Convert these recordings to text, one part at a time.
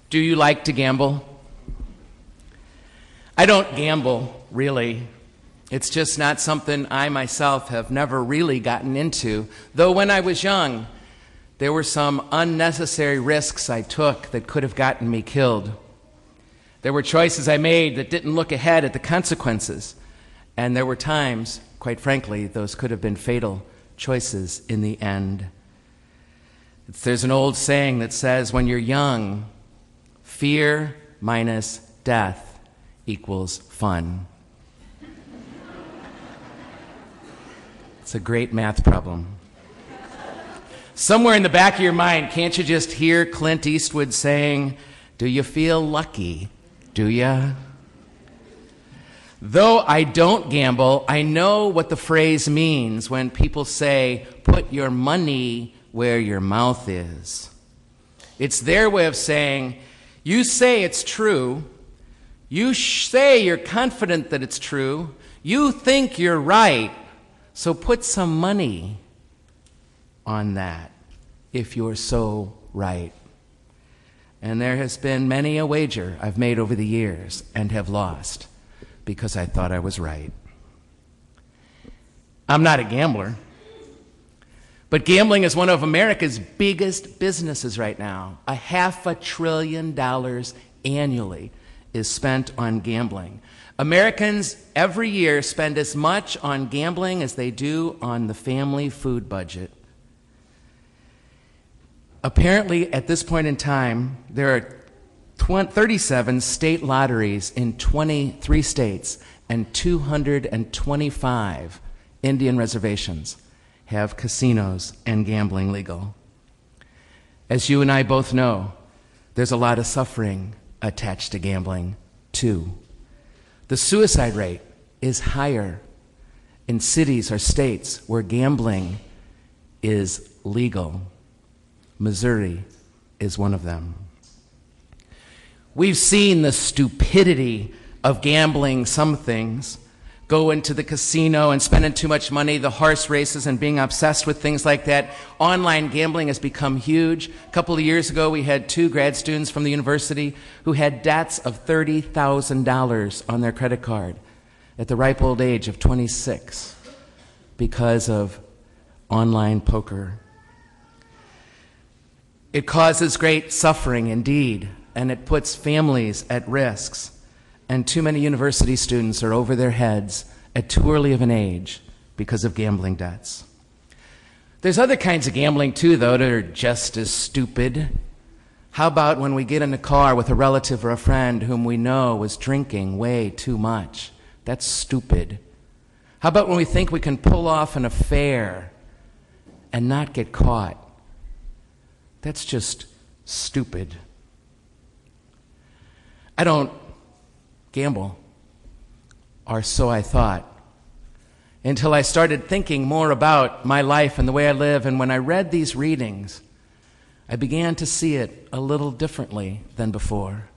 Do you like to gamble? I don't gamble, really. It's just not something I myself have never really gotten into, though when I was young, there were some unnecessary risks I took that could have gotten me killed. There were choices I made that didn't look ahead at the consequences, and there were times, quite frankly, those could have been fatal choices in the end. There's an old saying that says, when you're young, fear minus death equals fun. It's a great math problem. Somewhere in the back of your mind, can't you just hear Clint Eastwood saying, "Do you feel lucky? Do ya?" Though I don't gamble, I know what the phrase means when people say, "Put your money where your mouth is." It's their way of saying, you say it's true, you say you're confident that it's true, you think you're right, so put some money on that if you're so right. And there has been many a wager I've made over the years and have lost because I thought I was right. I'm not a gambler, but gambling is one of America's biggest businesses right now. $500 billion annually is spent on gambling. Americans every year spend as much on gambling as they do on the family food budget. Apparently, at this point in time, there are 37 state lotteries in 23 states, and 225 Indian reservations have casinos and gambling legal. As you and I both know, there's a lot of suffering attached to gambling, too. The suicide rate is higher in cities or states where gambling is legal. Missouri is one of them. We've seen the stupidity of gambling some things. Go into the casino and spending too much money, the horse races and being obsessed with things like that. Online gambling has become huge. A couple of years ago, we had 2 grad students from the university who had debts of $30,000 on their credit card at the ripe old age of 26 because of online poker. It causes great suffering indeed, and it puts families at risks. And too many university students are over their heads at too early of an age because of gambling debts. There's other kinds of gambling too, though, that are just as stupid. How about when we get in a car with a relative or a friend whom we know was drinking way too much? That's stupid. How about when we think we can pull off an affair and not get caught? That's just stupid. I don't gamble, or so I thought, until I started thinking more about my life and the way I live. And when I read these readings, I began to see it a little differently than before.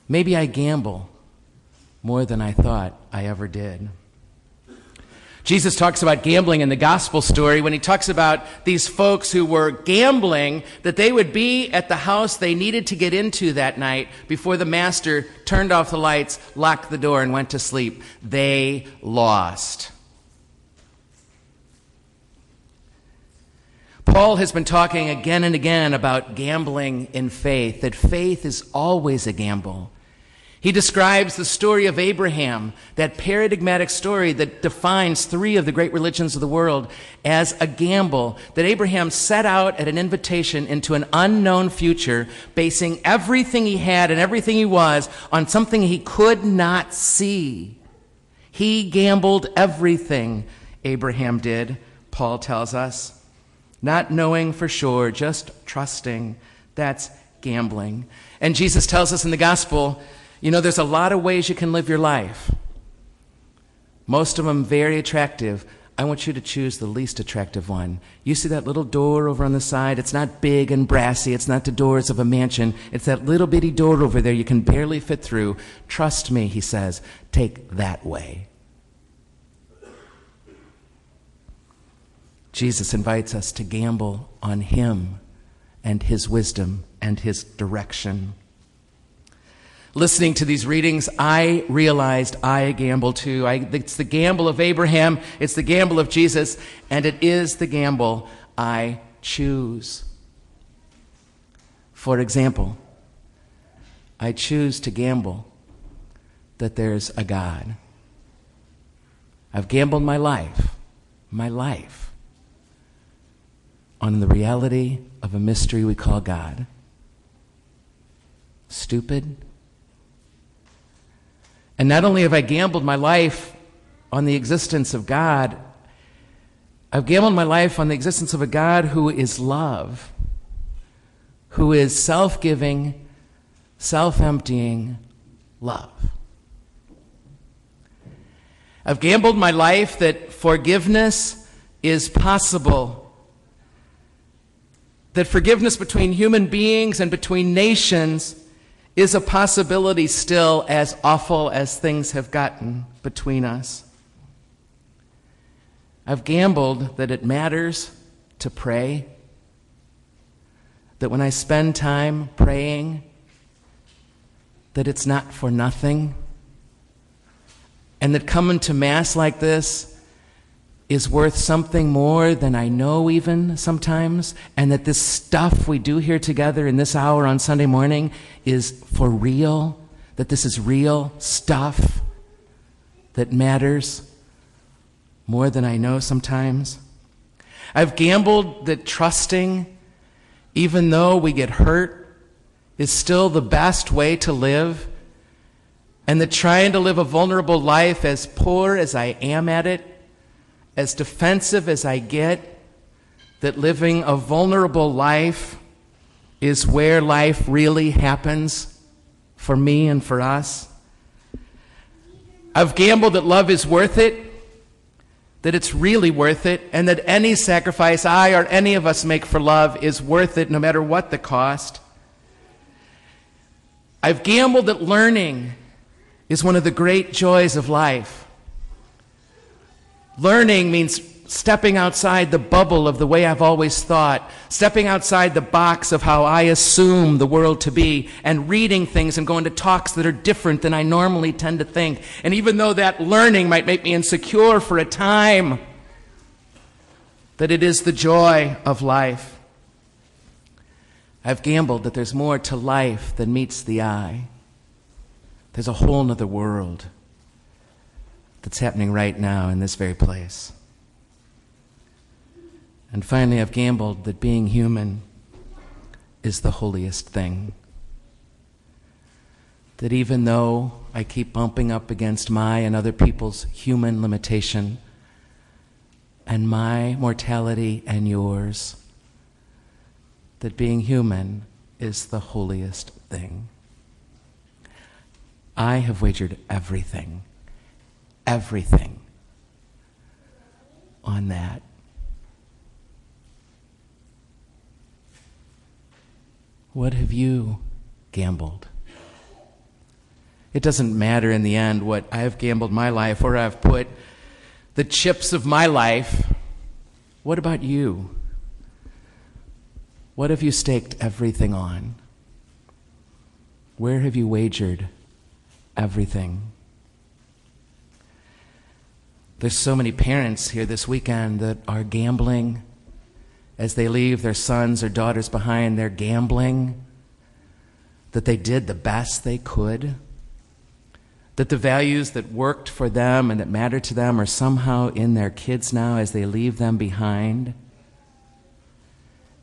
Maybe I gamble more than I thought I ever did. Jesus talks about gambling in the gospel story when he talks about these folks who were gambling, that they would be at the house they needed to get into that night before the master turned off the lights, locked the door, and went to sleep. They lost. Paul has been talking again and again about gambling in faith, that faith is always a gamble. He describes the story of Abraham, that paradigmatic story that defines 3 of the great religions of the world, as a gamble, that Abraham set out at an invitation into an unknown future, basing everything he had and everything he was on something he could not see. He gambled everything, Abraham did, Paul tells us. Not knowing for sure, just trusting. That's gambling. And Jesus tells us in the gospel, you know, there's a lot of ways you can live your life. Most of them very attractive. I want you to choose the least attractive one. You see that little door over on the side? It's not big and brassy. It's not the doors of a mansion. It's that little bitty door over there you can barely fit through. Trust me, he says, take that way. Jesus invites us to gamble on him and his wisdom and his direction. Listening to these readings, I realized I gamble too. It's the gamble of Abraham, it's the gamble of Jesus, and it is the gamble I choose. For example, I choose to gamble that there's a God. I've gambled my life, on the reality of a mystery we call God. Stupid? And not only have I gambled my life on the existence of God, I've gambled my life on the existence of a God who is love, who is self-giving, self-emptying love. I've gambled my life that forgiveness is possible, that forgiveness between human beings and between nations is a possibility still, as awful as things have gotten between us. I've gambled that it matters to pray, that when I spend time praying, that it's not for nothing, and that coming to Mass like this is worth something more than I know even sometimes, and that this stuff we do here together in this hour on Sunday morning is for real, that this is real stuff that matters more than I know sometimes. I've gambled that trusting, even though we get hurt, is still the best way to live, and that trying to live a vulnerable life, as poor as I am at it, as defensive as I get, that living a vulnerable life is where life really happens for me and for us. I've gambled that love is worth it, that it's really worth it, and that any sacrifice I or any of us make for love is worth it, no matter what the cost. I've gambled that learning is one of the great joys of life. Learning means stepping outside the bubble of the way I've always thought, stepping outside the box of how I assume the world to be, and reading things and going to talks that are different than I normally tend to think. And even though that learning might make me insecure for a time, that it is the joy of life. I've gambled that there's more to life than meets the eye. There's a whole nother world that's happening right now in this very place. And finally, I've gambled that being human is the holiest thing. That even though I keep bumping up against my and other people's human limitation, and my mortality and yours, that being human is the holiest thing. I have wagered everything on that. What have you gambled? It doesn't matter in the end what I've gambled my life, or I've put the chips of my life. What about you? What have you staked everything on? Where have you wagered everything? There's so many parents here this weekend that are gambling as they leave their sons or daughters behind. They're gambling that they did the best they could, that the values that worked for them and that mattered to them are somehow in their kids now as they leave them behind,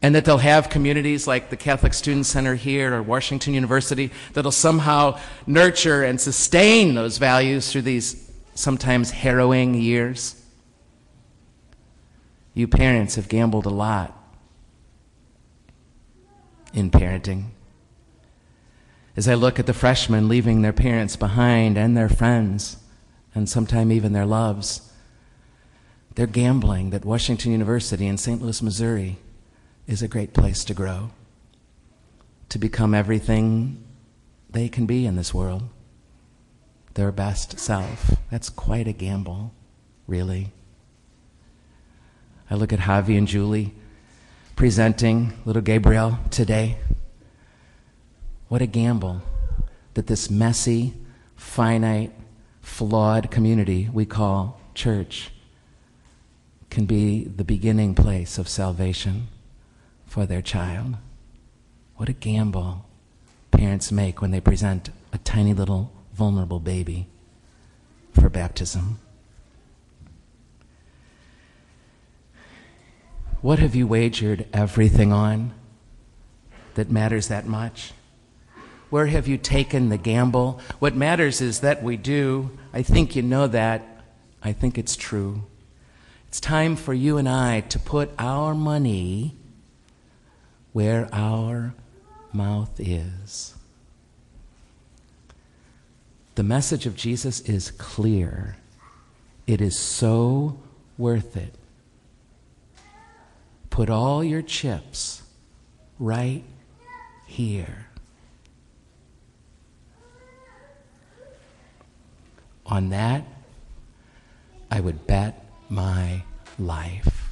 and that they'll have communities like the Catholic Student Center here or Washington University that'll somehow nurture and sustain those values through these sometimes harrowing years. You parents have gambled a lot in parenting. As I look at the freshmen leaving their parents behind and their friends, and sometimes even their loves, they're gambling that Washington University in St. Louis, Missouri is a great place to grow, to become everything they can be in this world, their best self. That's quite a gamble, really. I look at Javi and Julie presenting little Gabriel today, What a gamble that this messy, finite, flawed community we call church can be the beginning place of salvation for their child. What a gamble parents make when they present a tiny little vulnerable baby for baptism. What have you wagered everything on that matters that much? Where have you taken the gamble? What matters is that we do. I think you know that. I think it's true. It's time for you and I to put our money where our mouth is. The message of Jesus is clear. It is so worth it. Put all your chips right here. On that, I would bet my life.